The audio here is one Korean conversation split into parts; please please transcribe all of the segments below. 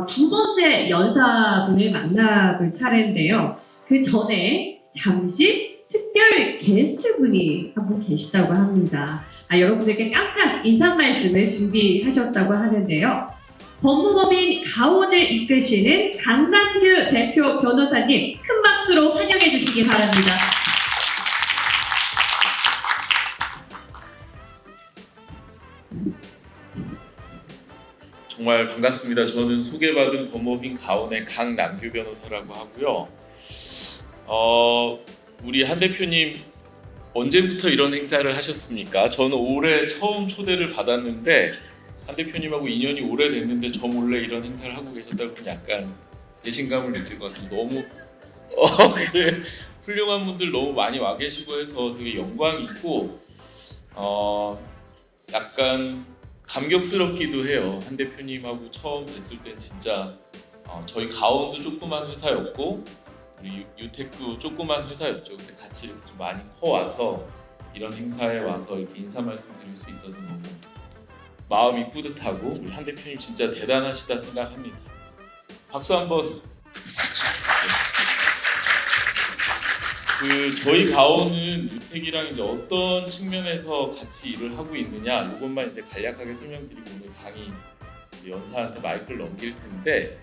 두 번째 연사분을 만나볼 차례인데요. 그 전에 잠시 특별 게스트분이 한 분 계시다고 합니다. 여러분들께 깜짝 인사 말씀을 준비하셨다고 하는데요. 법무법인 가온을 이끄시는 강남규 대표 변호사님 큰 박수로 환영해 주시기 바랍니다. 정말 반갑습니다. 저는 소개받은 법무법인 가온의 강남규 변호사라고 하고요. 우리 한 대표님 언제부터 이런 행사를 하셨습니까? 저는 올해 처음 초대를 받았는데 한 대표님하고 인연이 오래됐는데 저 몰래 이런 행사를 하고 계셨다고 약간 배신감을 느낄 것 같습니다. 너무 그래, 훌륭한 분들 너무 많이 와 계시고 해서 되게 영광이 있고 약간 감격스럽기도 해요. 한 대표님하고 처음 뵀을 땐 진짜 저희 가온도 조그만 회사였고 우리 유택도 조그만 회사였죠. 근데 같이 좀 많이 커와서 이런 행사에 와서 이렇게 인사 말씀 드릴 수 있어서 너무 마음이 뿌듯하고 우리 한 대표님 진짜 대단하시다 생각합니다. 박수 한번. 저희 가온은 유택이랑 이제 어떤 측면에서 같이 일을 하고 있느냐 이것만 이제 간략하게 설명드리고 오늘 강의 연사한테 마이크를 넘길 텐데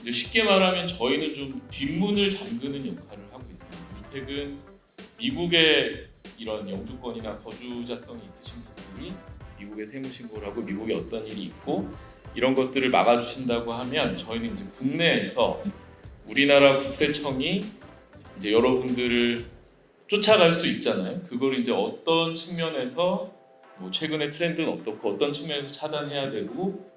이제 쉽게 말하면 저희는 좀 뒷문을 잠그는 역할을 하고 있습니다. 유택은 미국의 이런 영주권이나 거주자성이 있으신 분들이 미국에 세무신고를 하고 미국에 어떤 일이 있고 이런 것들을 막아주신다고 하면 저희는 이제 국내에서 우리나라 국세청이 이제 여러분들을 쫓아갈 수 있잖아요. 그걸 이제 어떤 측면에서 뭐 최근의 트렌드는 어떻고 어떤 측면에서 차단해야 되고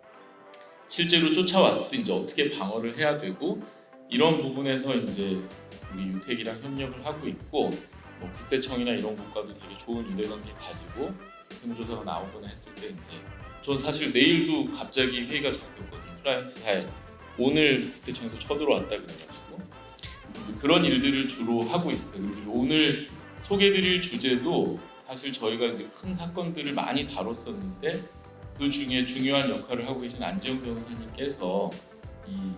실제로 쫓아왔을 때 이제 어떻게 방어를 해야 되고 이런 부분에서 이제 우리 유택이랑 협력을 하고 있고 뭐 국세청이나 이런 곳과도 되게 좋은 유대관계 가지고 세무조사가 나오거나 했을 때 이제 전 사실 내일도 갑자기 회의가 잡혔거든요. 클라이언트사에 오늘 국세청에서 쳐들어왔다 그래가지고 그런 일들을 주로 하고 있어요. 그리고 오늘 소개드릴 주제도 사실 저희가 이제 큰 사건들을 많이 다뤘었는데 그 중에 중요한 역할을 하고 계신 안지영 변호사님께서 이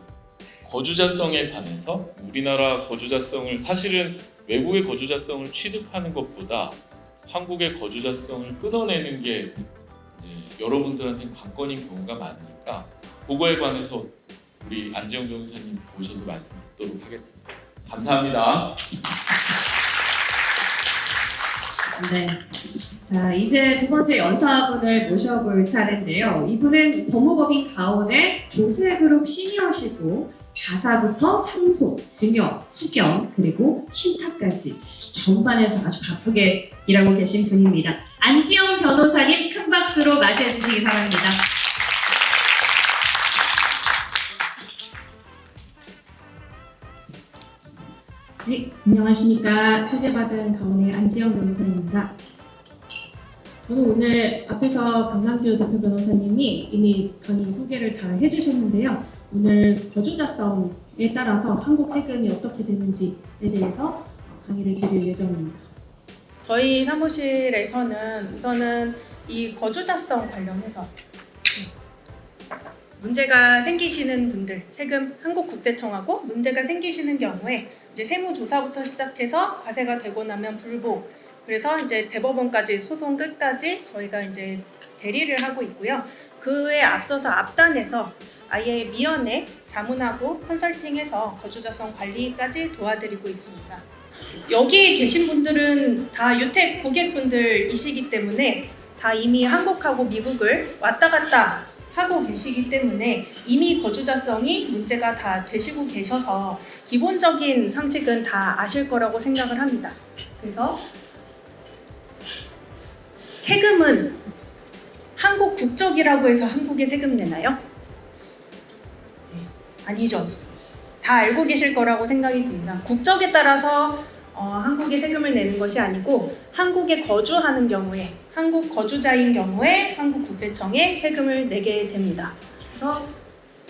거주자성에 관해서 우리나라 거주자성을 사실은 외국의 거주자성을 취득하는 것보다 한국의 거주자성을 끊어내는 게 이제 여러분들한테는 관건인 경우가 많으니까 그거에 관해서 우리 안지영 변호사님 모셔서 말씀 듣도록 하겠습니다. 감사합니다. 네. 자, 이제 두 번째 연사분을 모셔볼 차례인데요. 이분은 법무법인 가온의 조세그룹 시니어시고 가사부터 상속, 증여, 후견, 그리고 신탁까지 전반에서 아주 바쁘게 일하고 계신 분입니다. 안지영 변호사님 큰 박수로 맞이해 주시기 바랍니다. 네, 안녕하십니까. 초대받은 가온의 안지영 변호사입니다. 저는 오늘 앞에서 강남규 대표 변호사님이 이미 건의 소개를 다 해주셨는데요. 오늘 거주자성에 따라서 한국 세금이 어떻게 되는지에 대해서 강의를 드릴 예정입니다. 저희 사무실에서는 우선은 이 거주자성 관련해서 문제가 생기시는 분들, 세금 한국국세청하고 문제가 생기시는 경우에 이제 세무조사부터 시작해서 과세가 되고 나면 불복, 그래서 이제 대법원까지 소송 끝까지 저희가 이제 대리를 하고 있고요. 그에 앞서서 앞단에서 아예 미연에 자문하고 컨설팅해서 거주자성 관리까지 도와드리고 있습니다. 여기 계신 분들은 다 유택 고객분들이시기 때문에 다 이미 한국하고 미국을 왔다 갔다 하고 계시기 때문에 이미 거주자성이 문제가 다 되시고 계셔서 기본적인 상식은 다 아실 거라고 생각을 합니다. 그래서 세금은 한국 국적이라고 해서 한국에 세금 내나요? 네, 아니죠. 다 알고 계실 거라고 생각이 듭니다. 국적에 따라서 한국에 세금을 내는 것이 아니고 한국에 거주하는 경우에 한국 거주자인 경우에 한국 국세청에 세금을 내게 됩니다. 그래서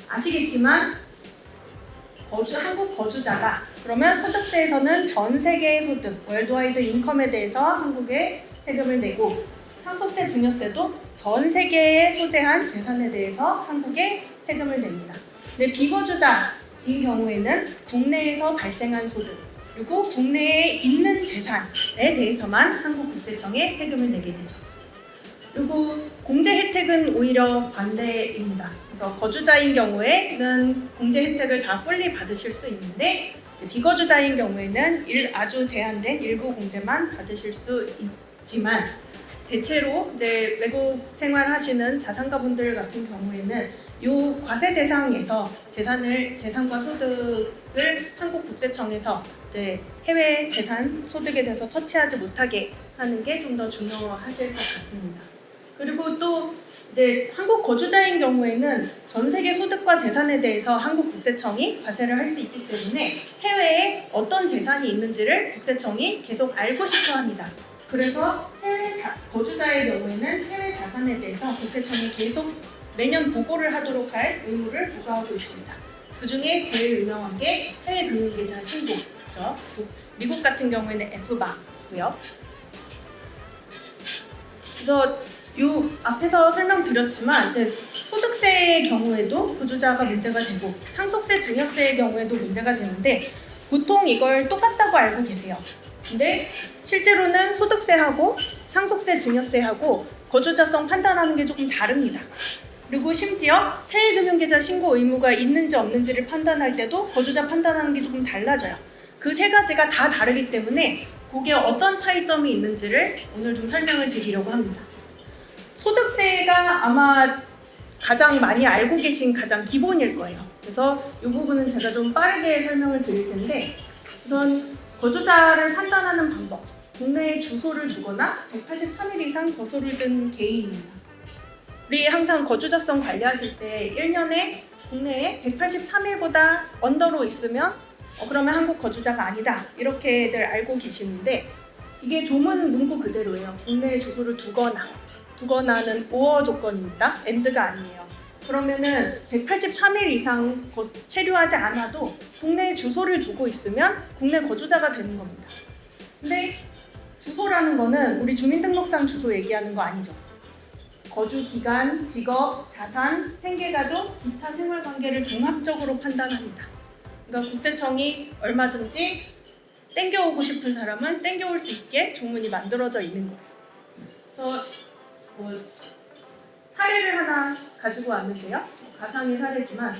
아시겠지만 한국 거주자다. 그러면 소득세에서는 전 세계의 소득, 월드와이드 인컴에 대해서 한국에 세금을 내고 상속세, 증여세도 전 세계에 소재한 재산에 대해서 한국에 세금을 냅니다. 근데 비거주자인 경우에는 국내에서 발생한 소득 그리고 국내에 있는 재산에 대해서만 한국국세청에 세금을 내게 되죠. 그리고 공제 혜택은 오히려 반대입니다. 그래서 거주자인 경우에는 공제 혜택을 다 풀리 받으실 수 있는데 비거주자인 경우에는 아주 제한된 일부 공제만 받으실 수 있지만 대체로 이제 외국 생활하시는 자산가분들 같은 경우에는 이 과세 대상에서 재산과 소득을 한국국세청에서 이제 해외 재산 소득에 대해서 터치하지 못하게 하는 게 좀 더 중요하실 것 같습니다. 그리고 또 이제 한국 거주자인 경우에는 전 세계 소득과 재산에 대해서 한국 국세청이 과세를 할 수 있기 때문에 해외에 어떤 재산이 있는지를 국세청이 계속 알고 싶어 합니다. 그래서 거주자의 경우에는 해외 자산에 대해서 국세청이 계속 매년 보고를 하도록 할 의무를 부과하고 있습니다. 그 중에 제일 유명한 게 해외 금융계좌 신고죠. 미국 같은 경우에는 F바고요. 그래서 요 앞에서 설명드렸지만 이제 소득세의 경우에도 거주자가 문제가 되고 상속세, 증여세의 경우에도 문제가 되는데 보통 이걸 똑같다고 알고 계세요. 근데 실제로는 소득세하고 상속세, 증여세하고 거주자성 판단하는 게 조금 다릅니다. 그리고 심지어 해외금융계좌 신고 의무가 있는지 없는지를 판단할 때도 거주자 판단하는 게 조금 달라져요. 그 세 가지가 다 다르기 때문에 거기에 어떤 차이점이 있는지를 오늘 좀 설명을 드리려고 합니다. 소득세가 아마 가장 많이 알고 계신 가장 기본일 거예요. 그래서 이 부분은 제가 좀 빠르게 설명을 드릴 텐데 우선 거주자를 판단하는 방법. 국내에 주소를 두거나 183일 이상 거소를 둔 개인입니다. 우리 항상 거주자성 관리하실 때 1년에 국내에 183일보다 언더로 있으면 그러면 한국 거주자가 아니다 이렇게들 알고 계시는데 이게 조문 문구 그대로예요. 국내에 주소를 두거나는 오어 조건입니다. and가 아니에요. 그러면은 183일 이상 체류하지 않아도 국내에 주소를 두고 있으면 국내 거주자가 되는 겁니다. 근데 주소라는 거는 우리 주민등록상 주소 얘기하는 거 아니죠. 거주 기간, 직업, 자산, 생계가족, 기타 생활관계를 종합적으로 판단합니다. 그러니까 국세청이 얼마든지 땡겨오고 싶은 사람은 땡겨올 수 있게 조문이 만들어져 있는 거예요. 그래서 사례를 하나 가지고 왔는데요. 가상의 사례지만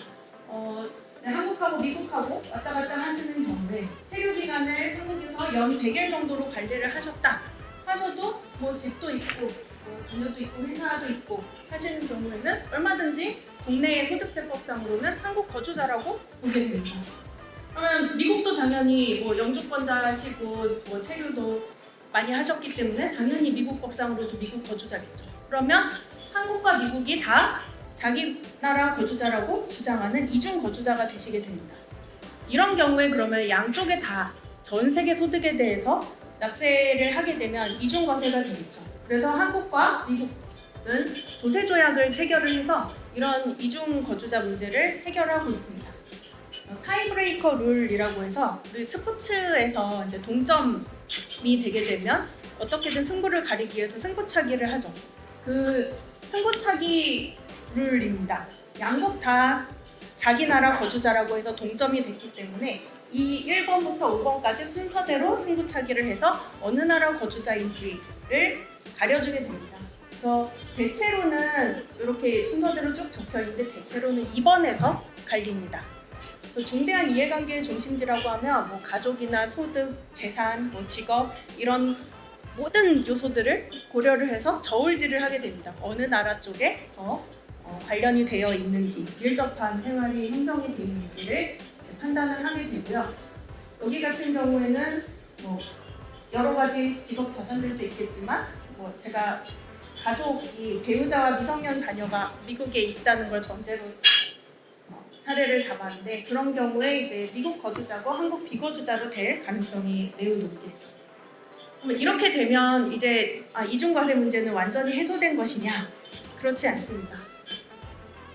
한국하고 미국하고 왔다 갔다 하시는 경우에 체류 기간을 한국에서 연 100일 정도로 관리를 하셔도 집도 있고 자녀도 있고 회사도 있고 하시는 경우에는 얼마든지 국내의 소득세법상으로는 한국 거주자라고 보게 됩니다. 그러면 미국도 당연히 영주권자시고 체류도 많이 하셨기 때문에 당연히 미국 법상으로도 미국 거주자겠죠. 그러면 한국과 미국이 다 자기 나라 거주자라고 주장하는 이중 거주자가 되시게 됩니다. 이런 경우에 그러면 양쪽에 다 전 세계 소득에 대해서 납세를 하게 되면 이중 과세가 되겠죠. 그래서 한국과 미국은 조세 조약을 체결을 해서 이런 이중 거주자 문제를 해결하고 있습니다. 타이브레이커 룰이라고 해서 우리 스포츠에서 이제 동점이 되게 되면 어떻게든 승부를 가리기 위해서 승부차기를 하죠. 그 승부차기 룰입니다. 양국 다 자기 나라 거주자라고 해서 동점이 됐기 때문에 이 1번부터 5번까지 순서대로 승부차기를 해서 어느 나라 거주자인지를 가려주게 됩니다. 그래서 대체로는 이렇게 순서대로 쭉 적혀 있는데 대체로는 2번에서 갈립니다. 중대한 이해관계의 중심지라고 하면 가족이나 소득, 재산, 직업 이런 모든 요소들을 고려를 해서 저울질을 하게 됩니다. 어느 나라 쪽에 더 관련이 되어 있는지, 밀접한 생활이 형성이 되어 있는지를 판단을 하게 되고요. 여기 같은 경우에는 여러 가지 직업 자산들도 있겠지만 제가 가족이 배우자와 미성년 자녀가 미국에 있다는 걸 전제로 사례를 잡았는데 그런 경우에 이제 미국 거주자고 한국 비거주자로 될 가능성이 매우 높겠죠. 그럼 이렇게 되면 이제 이중과세 문제는 완전히 해소된 것이냐? 그렇지 않습니다.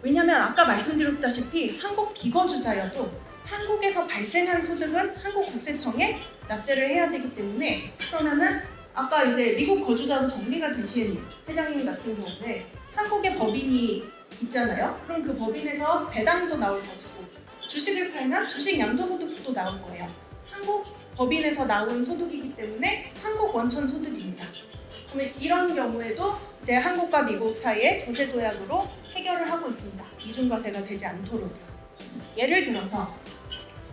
왜냐하면 아까 말씀드렸다시피 한국 비거주자여도 한국에서 발생한 소득은 한국 국세청에 납세를 해야 되기 때문에 그러면은 아까 이제 미국 거주자로 정리가 되신 회장님 같은 경우에 한국에 법인이 있잖아요. 그럼 그 법인에서 배당도 나올 것이고 주식을 팔면 주식 양도소득세도 나올 거예요. 한국 법인에서 나온 소득이기 때문에 한국 원천 소득입니다. 그러면 이런 경우에도 이제 한국과 미국 사이에 조세 조약으로 해결을 하고 있습니다. 이중과세가 되지 않도록. 예를 들어서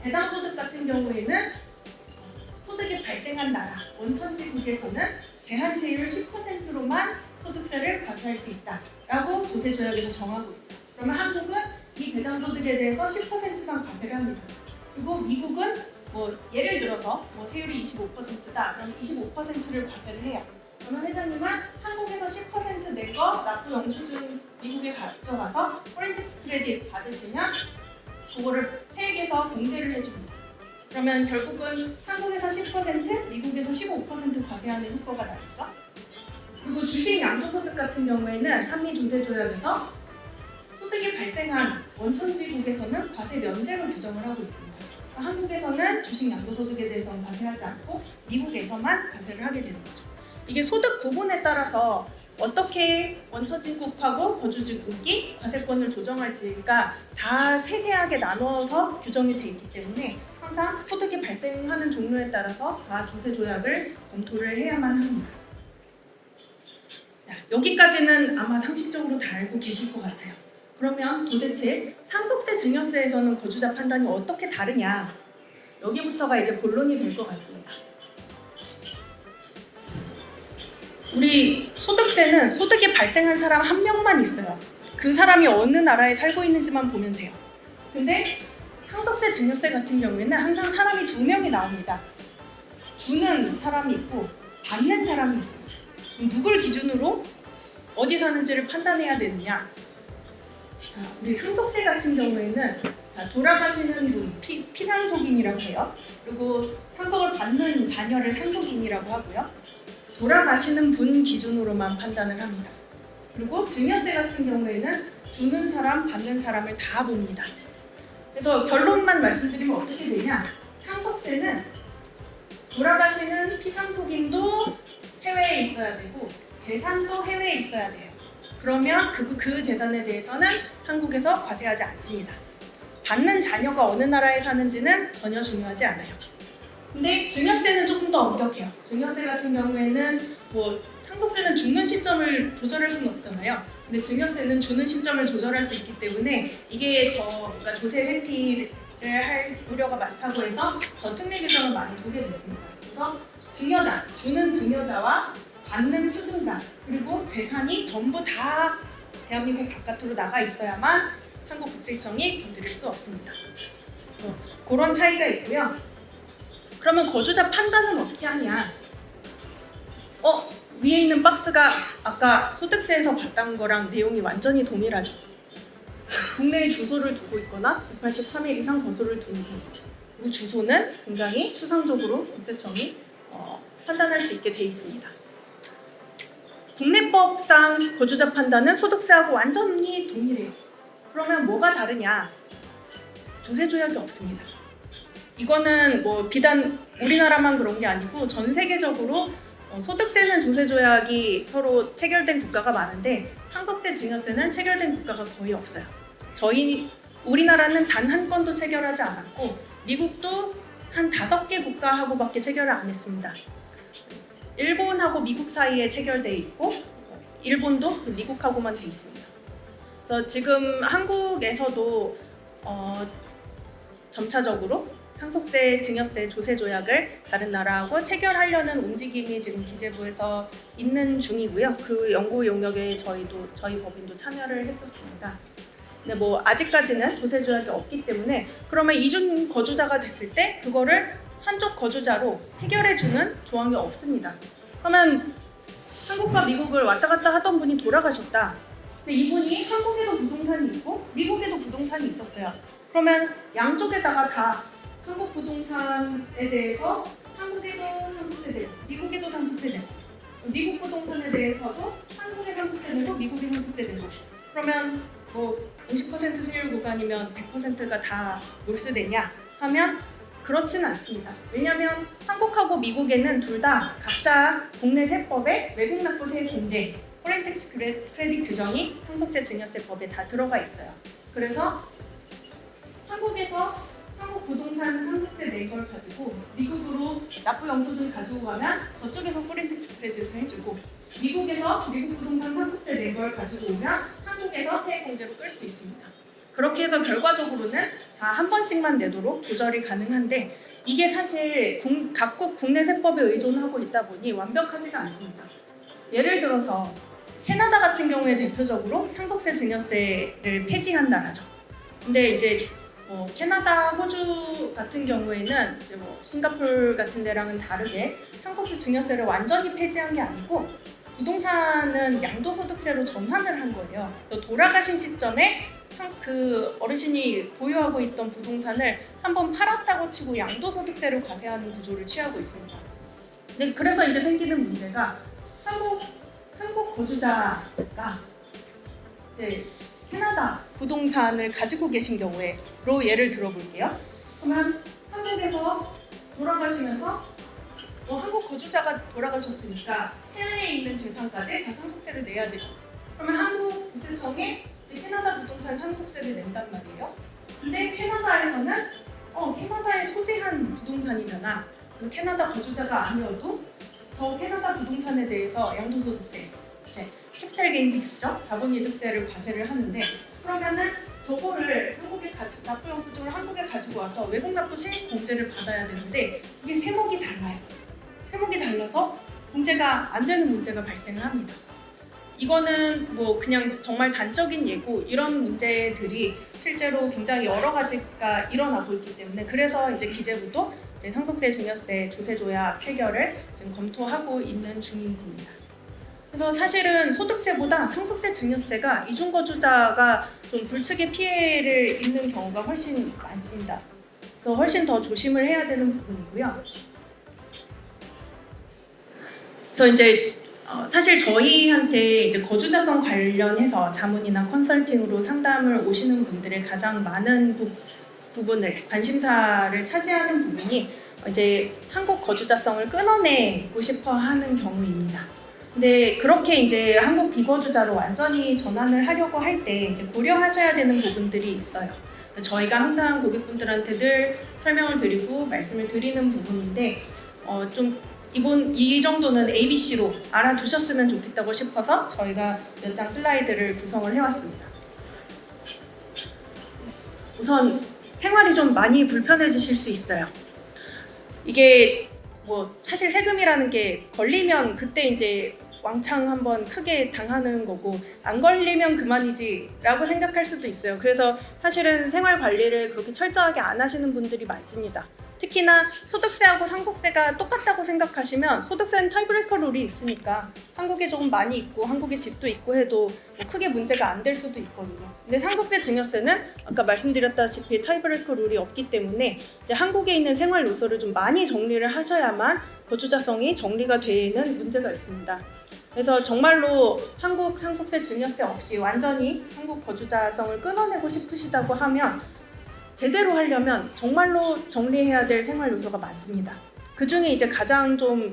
배당 소득 같은 경우에는 소득이 발생한 나라 원천지국에서는 제한세율 10%로만 소득세를 과세할 수 있다라고 조세 조약에서 정하고 있어요. 그러면 한국은 이 배당 소득에 대해서 10%만 과세를 합니다. 그리고 미국은 뭐 예를 들어서 뭐 세율이 25%다. 그럼 25%를 과세를 해요. 그러면 회장님은 한국에서 10% 낸 거 납부 영수증 미국에 가져가서 포렌 텍스 크레딧 받으시면 그거를 세액에서 공제를 해줍니다. 그러면 결국은 한국에서 10%, 미국에서 15% 과세하는 효과가 나겠죠. 그리고 주식 양도소득 같은 경우에는 한미 조세 조약에서 소득이 발생한 원천지국에서는 과세 면제로 규정을 하고 있습니다. 한국에서는 주식 양도소득에 대해서는 과세하지 않고 미국에서만 과세를 하게 되는 거죠. 이게 소득 구분에 따라서 어떻게 원천지국하고 거주지국이 과세권을 조정할지가 다 세세하게 나누어서 규정이 되어 있기 때문에 항상 소득이 발생하는 종류에 따라서 다 조세 조약을 검토를 해야만 합니다. 자, 여기까지는 아마 상식적으로 다 알고 계실 것 같아요. 그러면 도대체 상속세 증여세에서는 거주자 판단이 어떻게 다르냐? 여기부터가 이제 본론이 될 것 같습니다. 우리 소득세는 소득이 발생한 사람 한 명만 있어요. 그 사람이 어느 나라에 살고 있는지만 보면 돼요. 근데 상속세 증여세 같은 경우에는 항상 사람이 두 명이 나옵니다. 주는 사람이 있고 받는 사람이 있어요. 그럼 누굴 기준으로 어디 사는지를 판단해야 되느냐? 우리 상속세 같은 경우에는 돌아가시는 분, 피상속인이라고 해요. 그리고 상속을 받는 자녀를 상속인이라고 하고요. 돌아가시는 분 기준으로만 판단을 합니다. 그리고 증여세 같은 경우에는 주는 사람, 받는 사람을 다 봅니다. 그래서 결론만 말씀드리면 어떻게 되냐? 상속세는 돌아가시는 피상속인도 해외에 있어야 되고 재산도 해외에 있어야 돼요. 그러면 그 재산에 대해서는 한국에서 과세하지 않습니다. 받는 자녀가 어느 나라에 사는지는 전혀 중요하지 않아요. 근데 증여세는 조금 더 엄격해요. 증여세 같은 경우에는 뭐 상속세는 죽는 시점을 조절할 수는 없잖아요. 근데 증여세는 주는 시점을 조절할 수 있기 때문에 이게 더 뭔가 조세 회피를 할 우려가 많다고 해서 더 특례 규정을 많이 두게 됐습니다. 그래서 증여자, 주는 증여자와 받는 수증자 그리고 재산이 전부 다 대한민국 바깥으로 나가 있어야만 한국국세청이 건드릴 수 없습니다. 그런 차이가 있고요. 그러면 거주자 판단은 어떻게 하냐? 위에 있는 박스가 아까 소득세에서 봤던 거랑 내용이 완전히 동일하죠. 국내에 주소를 두고 있거나 183일 이상 거주를 두는 분. 그 주소는 굉장히 추상적으로 국세청이 판단할 수 있게 돼 있습니다. 국내법상 거주자 판단은 소득세하고 완전히 동일해요. 그러면 뭐가 다르냐? 조세 조약이 없습니다. 이거는 뭐 비단 우리나라만 그런 게 아니고 전 세계적으로 소득세는 조세 조약이 서로 체결된 국가가 많은데 상속세, 증여세는 체결된 국가가 거의 없어요. 우리나라는 단 한 건도 체결하지 않았고 미국도 한 5개 국가하고밖에 체결을 안 했습니다. 일본하고 미국 사이에 체결돼 있고 일본도 미국하고만 돼 있습니다. 그래서 지금 한국에서도 점차적으로 상속세, 증여세, 조세 조약을 다른 나라하고 체결하려는 움직임이 지금 기재부에서 있는 중이고요. 그 연구 용역에 저희 법인도 참여를 했었습니다. 근데 뭐 아직까지는 조세 조약이 없기 때문에 그러면 이중 거주자가 됐을 때 그거를 한쪽 거주자로 해결해주는 조항이 없습니다. 그러면 한국과 미국을 왔다 갔다 하던 분이 돌아가셨다. 근데 이분이 한국에도 부동산이 있고 미국에도 부동산이 있었어요. 그러면 양쪽에다가 다 한국 부동산에 대해서 한국에도 상속세되고 미국에도 상속세되고 미국 부동산에 대해서도 한국에 상속세되고 미국에 상속세되고 그러면 뭐 50% 세율 구간이면 100%가 다 몰수되냐 하면 그렇지는 않습니다. 왜냐하면 한국하고 미국에는 둘 다 각자 국내 세법에 외국 납부세 공제 포렌 텍스 크레딧 규정이 상속세 증여세법에 다 들어가 있어요. 그래서 한국에서 한국 부동산 상속세 낸 걸 가지고 미국으로 납부 영수증 가지고 가면 저쪽에서 포렌 텍스 크레딧을 해주고 미국에서 미국 부동산 상속세 낸 걸 가지고 오면 한국에서 세액공제로 끌 수 있습니다. 그렇게 해서 결과적으로는 다 한 번씩만 내도록 조절이 가능한데 이게 사실 각국 국내 세법에 의존하고 있다 보니 완벽하지가 않습니다. 예를 들어서 캐나다 같은 경우에 대표적으로 상속세 증여세를 폐지한 나라죠. 근데 이제 캐나다, 호주 같은 경우에는 이제 싱가포르 같은 데랑은 다르게 상속세 증여세를 완전히 폐지한 게 아니고 부동산은 양도소득세로 전환을 한 거예요. 그래서 돌아가신 시점에 그 어르신이 보유하고 있던 부동산을 한번 팔았다고 치고 양도소득세를 과세하는 구조를 취하고 있습니다. 근데 그래서 이제 생기는 문제가 한국 거주자가 이제 캐나다 부동산을 가지고 계신 경우에로 예를 들어볼게요. 그러면 한국에서 돌아가시면서 한국 거주자가 돌아가셨으니까 해외에 있는 재산까지 다 상속세를 내야 되죠. 그러면 한국구세청에 캐나다 부동산 상속세를 낸단 말이에요. 근데 캐나다에서는 캐나다에 소재한 부동산이잖아. 캐나다 거주자가 아니어도 저 캐나다 부동산에 대해서 양도소득세, 캐피탈 게인 텍스죠. 자본이득세를 과세를 하는데 그러면은 저거를 한국에 납부 영수증을 한국에 가지고 와서 외국 납부 세액 공제를 받아야 되는데 이게 세목이 달라요. 세목이 달라서 공제가 안 되는 문제가 발생을 합니다. 이거는 그냥 정말 단적인 예고 이런 문제들이 실제로 굉장히 여러 가지가 일어나고 있기 때문에 그래서 이제 기재부도 이제 상속세 증여세 조세 조약 해결을 지금 검토하고 있는 중인 겁니다. 그래서 사실은 소득세보다 상속세 증여세가 이중거주자가 좀 불특의 피해를 입는 경우가 훨씬 많습니다. 그래서 훨씬 더 조심을 해야 되는 부분이고요. 그래서 이제 사실 저희한테 이제 거주자성 관련해서 자문이나 컨설팅으로 상담을 오시는 분들의 가장 많은 부분을 관심사를 차지하는 부분이 이제 한국 거주자성을 끊어내고 싶어 하는 경우입니다. 근데 그렇게 이제 한국 비거주자로 완전히 전환을 하려고 할 때 이제 고려하셔야 되는 부분들이 있어요. 저희가 항상 고객분들한테 늘 설명을 드리고 말씀을 드리는 부분인데 이 정도는 ABC로 알아두셨으면 좋겠다고 싶어서 저희가 몇 장 슬라이드를 구성을 해왔습니다. 우선 생활이 좀 많이 불편해지실 수 있어요. 이게 사실 세금이라는 게 걸리면 그때 이제 왕창 한번 크게 당하는 거고 안 걸리면 그만이지 라고 생각할 수도 있어요. 그래서 사실은 생활 관리를 그렇게 철저하게 안 하시는 분들이 많습니다. 특히나 소득세하고 상속세가 똑같다고 생각하시면 소득세는 타이브레이커 룰이 있으니까 한국에 조금 많이 있고 한국에 집도 있고 해도 크게 문제가 안 될 수도 있거든요. 근데 상속세 증여세는 아까 말씀드렸다시피 타이브레이커 룰이 없기 때문에 이제 한국에 있는 생활 요소를 좀 많이 정리를 하셔야만 거주자성이 정리가 되는 문제가 있습니다. 그래서 정말로 한국 상속세 증여세 없이 완전히 한국 거주자성을 끊어내고 싶으시다고 하면 제대로 하려면 정말로 정리해야 될 생활 요소가 많습니다. 그 중에 이제 가장 좀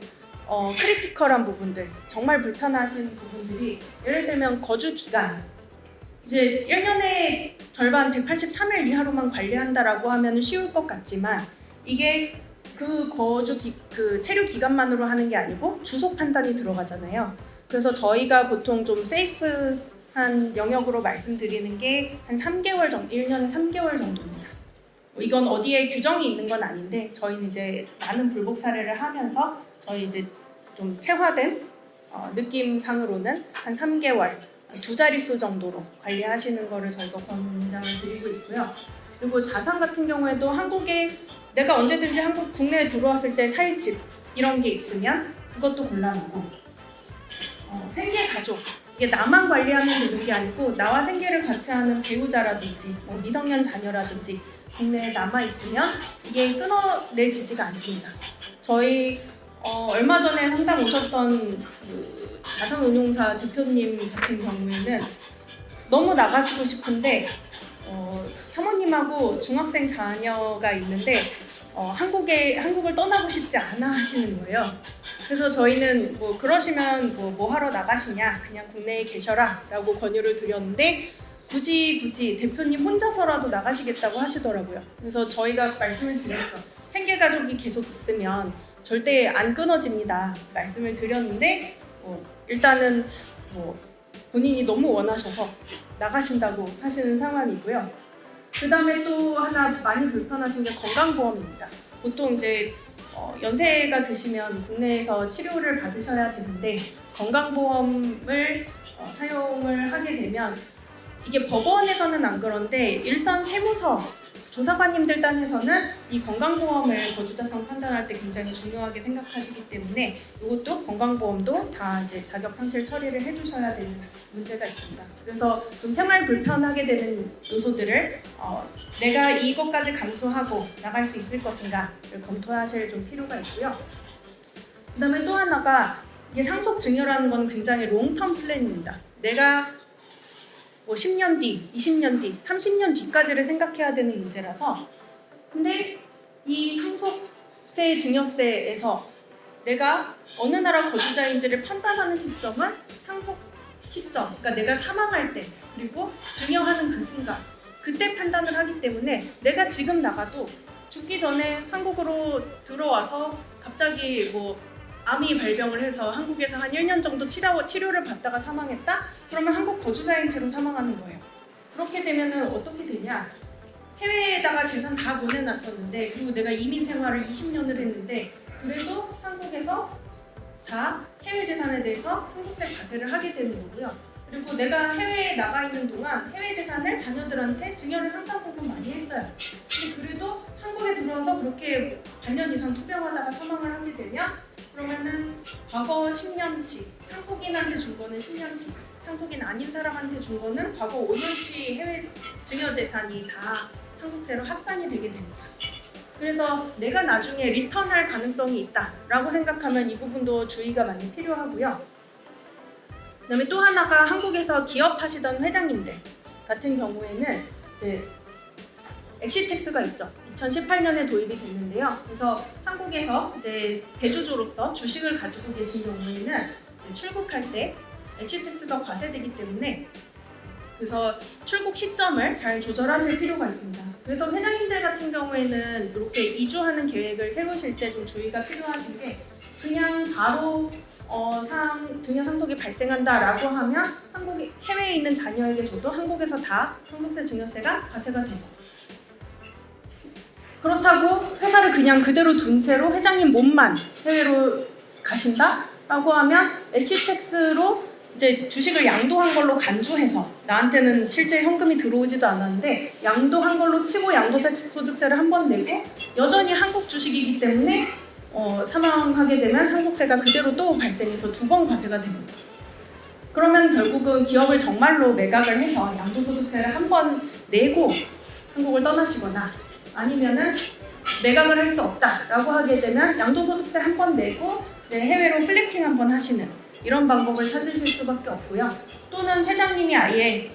크리티컬한 부분들, 정말 불편하신 부분들이 예를 들면 거주 기간. 이제 1년에 절반 183일 이하로만 관리한다라고 하면 쉬울 것 같지만 이게 그 체류 기간만으로 하는 게 아니고 주소 판단이 들어가잖아요. 그래서 저희가 보통 좀 세이프한 영역으로 말씀드리는 게 한 3개월 정도, 1년에 3개월 정도입니다. 이건 어디에 규정이 있는 건 아닌데 저희는 이제 많은 불복 사례를 하면서 저희 이제 좀 체화된 느낌상으로는 한 3개월, 2자릿수 정도로 관리하시는 거를 저희가 권장을 드리고 있고요. 그리고 자산 같은 경우에도 한국에 내가 언제든지 한국 국내에 들어왔을 때 살 집 이런 게 있으면 그것도 곤란하고 생계 가족 이게 나만 관리하면 되는 게 아니고 나와 생계를 같이 하는 배우자라든지 미성년 자녀라든지 국내에 남아있으면 이게 끊어내지지가 않습니다. 저희 얼마 전에 상담 오셨던 그 자산운용사 대표님 같은 경우에는 너무 나가시고 싶은데 사모님하고 중학생 자녀가 있는데 한국을 떠나고 싶지 않아 하시는 거예요. 그래서 저희는 뭐 그러시면 뭐 하러 나가시냐, 그냥 국내에 계셔라라고 권유를 드렸는데 굳이 대표님 혼자서라도 나가시겠다고 하시더라고요. 그래서 저희가 말씀을 드렸죠. 생계가족이 계속 있으면 절대 안 끊어집니다. 말씀을 드렸는데 일단은 본인이 너무 원하셔서 나가신다고 하시는 상황이고요. 그 다음에 또 하나 많이 불편하신 게 건강보험입니다. 보통 이제 연세가 드시면 국내에서 치료를 받으셔야 되는데 건강보험을 사용을 하게 되면 이게 법원에서는 안 그런데 일선 세무서 조사관님들 딴에서는 이 건강보험을 거주자성 판단할 때 굉장히 중요하게 생각하시기 때문에 이것도 건강보험도 다 이제 자격 상실 처리를 해주셔야 되는 문제가 있습니다. 그래서 좀 생활 불편하게 되는 요소들을 내가 이것까지 감수하고 나갈 수 있을 것인가를 검토하실 좀 필요가 있고요. 그다음에 또 하나가 이게 상속 증여라는 건 굉장히 롱텀 플랜입니다. 내가 10년 뒤, 20년 뒤, 30년 뒤까지를 생각해야 되는 문제라서 근데 이 상속세, 증여세에서 내가 어느 나라 거주자인지를 판단하는 시점은 상속 시점, 그러니까 내가 사망할 때 그리고 증여하는 그 순간 그때 판단을 하기 때문에 내가 지금 나가도 죽기 전에 한국으로 들어와서 갑자기 암이 발병을 해서 한국에서 한 1년 정도 치료를 받다가 사망했다? 그러면 한국 거주자인 채로 사망하는 거예요. 그렇게 되면 어떻게 되냐? 해외에다가 재산 다 보내놨었는데 그리고 내가 이민 생활을 20년을 했는데 그래도 한국에서 다 해외 재산에 대해서 상속세 과세를 하게 되는 거고요. 그리고 내가 해외에 나가 있는 동안 해외 재산을 자녀들한테 증여를 상당부분 많이 했어요. 근데 그래도 한국에 들어와서 그렇게 반년 이상 투병하다가 사망을 하게 되면 그러면은 과거 10년치, 한국인한테 준 거는 10년치, 한국인 아닌 사람한테 준 거는 과거 5년치 해외 증여 재산이 다 상속세로 합산이 되게 됩니다. 그래서 내가 나중에 리턴할 가능성이 있다라고 생각하면 이 부분도 주의가 많이 필요하고요. 그다음에 또 하나가 한국에서 기업하시던 회장님들 같은 경우에는 이제 엑시텍스가 있죠. 2018년에 도입이 됐는데요. 그래서 한국에서 이제 대주주로서 주식을 가지고 계신 경우에는 출국할 때 엑시텍스가 과세되기 때문에 그래서 출국 시점을 잘 조절하실 필요가 있습니다. 그래서 회장님들 같은 경우에는 이렇게 이주하는 계획을 세우실 때 좀 주의가 필요하신 게 그냥 바로 증여 상속이 발생한다라고 하면 해외에 있는 자녀에게 줘도 한국에서 다 상속세 증여세가 과세가 되죠. 그렇다고 회사를 그냥 그대로 둔 채로 회장님 몸만 해외로 가신다라고 하면 엑시텍스로 이제 주식을 양도한 걸로 간주해서 나한테는 실제 현금이 들어오지도 않았는데 양도한 걸로 치고 양도소득세를 한 번 내고 여전히 한국 주식이기 때문에 사망하게 되면 상속세가 그대로 또 발생해서 2번 과세가 됩니다. 그러면 결국은 기업을 정말로 매각을 해서 양도소득세를 한 번 내고 한국을 떠나시거나 아니면은 매각을 할 수 없다라고 하게 되면 양도소득세 한 번 내고 이제 해외로 플리핑 한 번 하시는 이런 방법을 찾으실 수밖에 없고요. 또는 회장님이 아예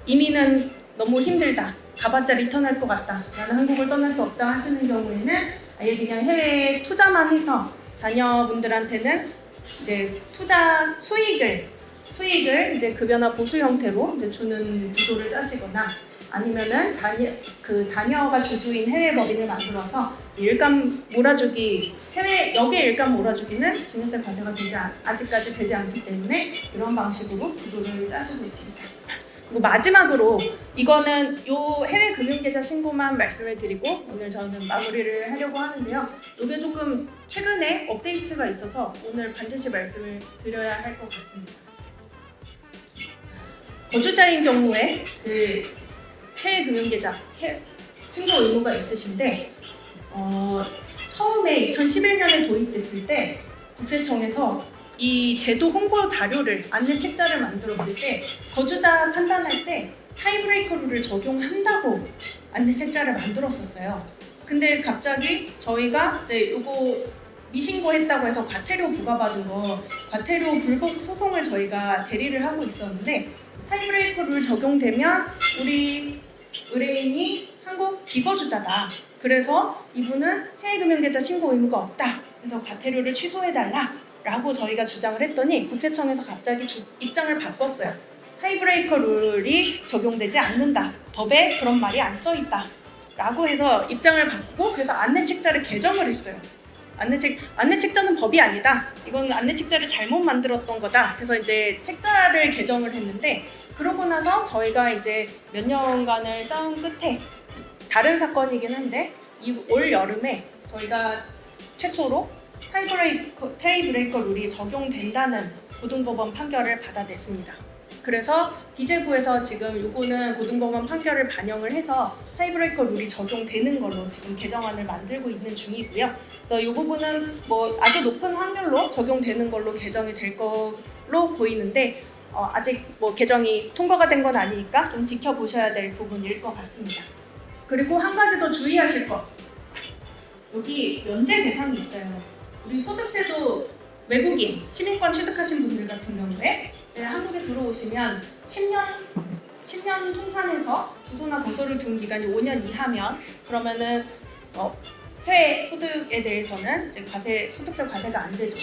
이민은 너무 힘들다, 가봤자 리턴할 것 같다, 나는 한국을 떠날 수 없다 하시는 경우에는 아예 그냥 해외에 투자만 해서 자녀분들한테는 이제 투자 수익을 이제 급여나 보수 형태로 이제 주는 구조를 짜시거나 아니면은 자녀가 주주인 해외 법인을 만들어서 일감 몰아주기 여기에 일감 몰아주기는 증여세 과세가 아직까지 되지 않기 때문에 이런 방식으로 구조를 짜시고 있습니다. 그리고 마지막으로 이거는 요 해외 금융계좌 신고만 말씀을 드리고 오늘 저는 마무리를 하려고 하는데요. 이게 조금 최근에 업데이트가 있어서 오늘 반드시 말씀을 드려야 할 것 같습니다. 거주자인 경우에 해외 금융계좌 신고 의무가 있으신데 처음에 2011년에 도입됐을 때 국세청에서 이 제도 홍보 자료를 안내 책자를 만들었을 때 거주자 판단할 때 타이브레이커 룰을 적용한다고 안내 책자를 만들었었어요. 근데 갑자기 저희가 이제 이거 미신고했다고 해서 과태료 부과받은 거 과태료 불복 소송을 저희가 대리를 하고 있었는데 타이브레이커 룰 적용되면 우리 의뢰인이 한국 비거주자다. 그래서 이분은 해외금융계좌 신고 의무가 없다 그래서 과태료를 취소해달라라고 저희가 주장을 했더니 국세청에서 갑자기 입장을 바꿨어요. 타이브레이커 룰이 적용되지 않는다. 법에 그런 말이 안 써 있다. 라고 해서 입장을 바꾸고 그래서 안내책자를 개정을 했어요. 안내책자는 법이 아니다. 이건 안내책자를 잘못 만들었던 거다. 그래서 이제 책자를 개정을 했는데 그러고 나서 저희가 이제 몇 년간을 싸운 끝에 다른 사건이긴 한데 올 여름에 저희가 최초로 타이브레이커 룰이 적용된다는 고등법원 판결을 받아냈습니다. 그래서 기재부에서 지금 요거는 고등법원 판결을 반영을 해서 타이브레이커 룰이 적용되는 걸로 지금 개정안을 만들고 있는 중이고요. 그래서 이 부분은 뭐 아주 높은 확률로 적용되는 걸로 개정이 될 걸로 보이는데 아직 뭐 개정이 통과가 된 건 아니니까 좀 지켜보셔야 될 부분일 것 같습니다. 그리고 한 가지 더 주의하실 것. 여기 면제 대상이 있어요. 우리 소득세도 외국인, 시민권 취득하신 분들 같은 경우에 한국에 들어오시면 10년 통산해서 주소나 거소를 둔 기간이 5년 이하면 그러면은 해외 소득에 대해서는 이제 소득세 과세가 안 되죠.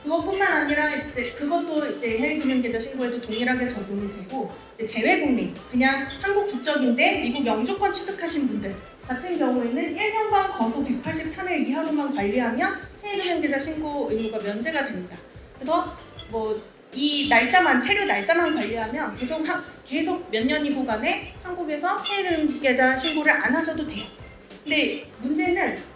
그것뿐만 아니라 그것도 이제 해외금융계좌 신고에도 동일하게 적용이 되고 재외국민, 그냥 한국 국적인데 미국 영주권 취득하신 분들 같은 경우에는 1년간 거소 183일 이하로만 관리하면 해외금융계좌 신고 의무가 면제가 됩니다. 그래서 이 체류 날짜만 관리하면 계속 몇 년이고 간에 한국에서 해외금융계좌 신고를 안 하셔도 돼요. 근데 문제는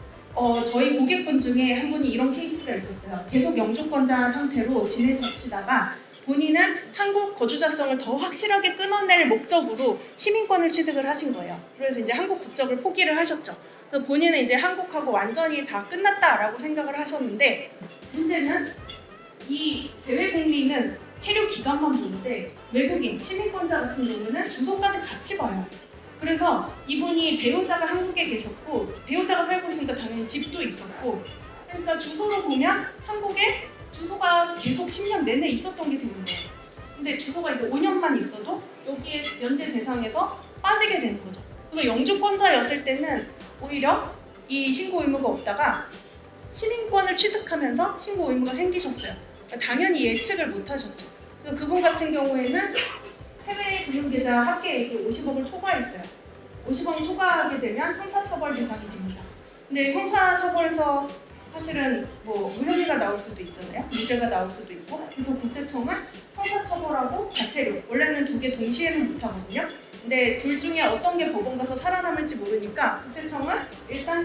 저희 고객분 중에 한 분이 이런 케이스가 있었어요. 계속 영주권자 상태로 지내시다가 본인은 한국 거주자성을 더 확실하게 끊어낼 목적으로 시민권을 취득을 하신 거예요. 그래서 이제 한국 국적을 포기를 하셨죠. 그래서 본인은 이제 한국하고 완전히 다 끝났다라고 생각을 하셨는데 문제는 이 재외국민은 체류 기간만 보는데 외국인, 시민권자 같은 경우는 주소까지 같이 봐요. 그래서 이분이 배우자가 한국에 계셨고 배우자가 살고 있으니까 당연히 집도 있었고 그러니까 주소로 보면 한국에 주소가 계속 10년 내내 있었던 게 되는 거예요. 근데 주소가 이제 5년만 있어도 여기에 면제 대상에서 빠지게 되는 거죠. 그래서 영주권자였을 때는 오히려 이 신고 의무가 없다가 시민권을 취득하면서 신고 의무가 생기셨어요. 그러니까 당연히 예측을 못 하셨죠. 그래서 그분 같은 경우에는 해외 금융계좌 합계액이 50억을 초과했어요. 50억 초과하게 되면 형사처벌 대상이 됩니다. 근데 형사처벌에서 사실은 무혐의가 나올 수도 있잖아요. 무죄가 나올 수도 있고. 그래서 국세청은 형사처벌하고 과태료, 원래는 두 개 동시에는 못하거든요. 근데 둘 중에 어떤 게 법원 가서 살아남을지 모르니까 국세청은 일단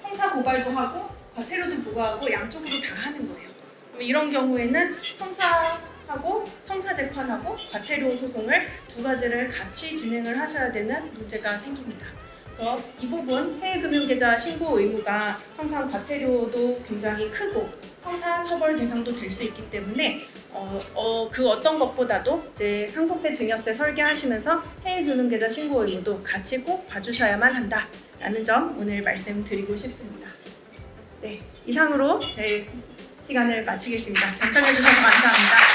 형사 고발도 하고 과태료도 부과하고 양쪽으로 다 하는 거예요. 이런 경우에는 형사하고 형사재판하고 과태료 소송을 두 가지를 같이 진행을 하셔야 되는 문제가 생깁니다. 그래서 이 부분 해외금융계좌 신고 의무가 항상 과태료도 굉장히 크고 형사처벌 대상도 될 수 있기 때문에 그 어떤 것보다도 이제 상속세 증여세 설계하시면서 해외금융계좌 신고 의무도 같이 꼭 봐주셔야만 한다라는 점 오늘 말씀드리고 싶습니다. 네, 이상으로 제 시간을 마치겠습니다. 경청해 주셔서 감사합니다.